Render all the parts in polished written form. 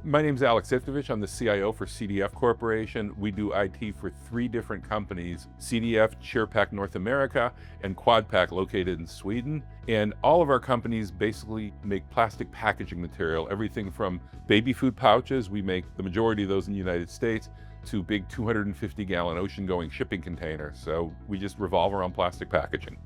My name's Ivkovic. I'm the CIO for CDF Corporation. We do IT for 3 different companies: CDF, ChairPac North America, and QuadPac located in Sweden. And all of our companies basically make plastic packaging material, everything from baby food pouches, we make the majority of those in the United States, to big 250-gallon ocean-going shipping containers. So we just revolve around plastic packaging.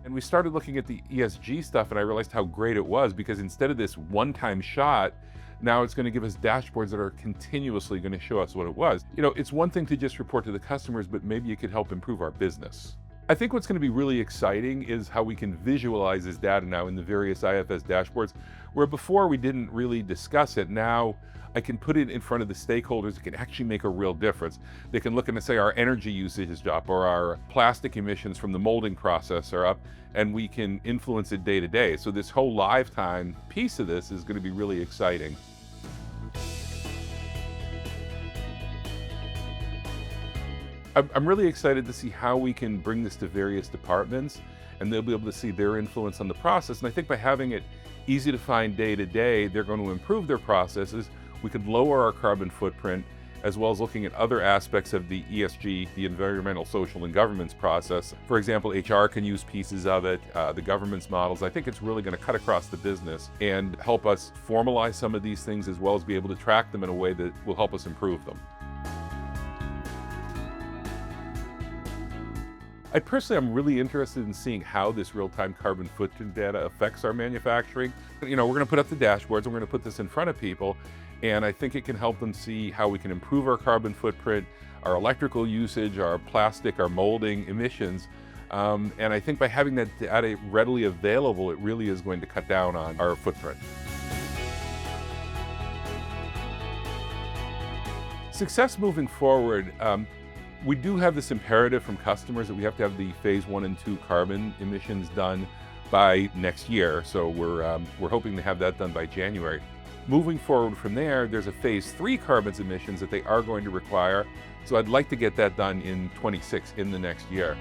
And we started looking at the ESG stuff, and I realized how great it was, because instead of this one-time shot, now it's going to give us dashboards that are continuously going to show us what it was. You know, it's one thing to just report to the customers, but maybe it could help improve our business. I think what's going to be really exciting is how we can visualize this data now in the various IFS dashboards, where before we didn't really discuss it. Now I can put it in front of the stakeholders. It can actually make a real difference. They can look and say our energy usage is up, or our plastic emissions from the molding process are up, and we can influence it day to day. So this whole lifetime piece of this is going to be really exciting. I'm really excited to see how we can bring this to various departments, and they'll be able to see their influence on the process. And I think by having it easy to find day to day, they're going to improve their processes. We could lower our carbon footprint, as well as looking at other aspects of the ESG, the environmental, social, and governance process. For example, HR can use pieces of it, the governance models. I think it's really going to cut across the business and help us formalize some of these things, as well as be able to track them in a way that will help us improve them. I personally am really interested in seeing how this real-time carbon footprint data affects our manufacturing. You know, we're going to put up the dashboards, we're going to put this in front of people, and I think it can help them see how we can improve our carbon footprint, our electrical usage, our plastic, our molding emissions. And I think by having that data readily available, it really is going to cut down on our footprint. Success moving forward, we do have this imperative from customers that we have to have the phase 1 and 2 carbon emissions done by next year. So we're hoping to have that done by January. Moving forward from there, there's a phase 3 carbon emissions that they are going to require. So I'd like to get that done in 26, in the next year.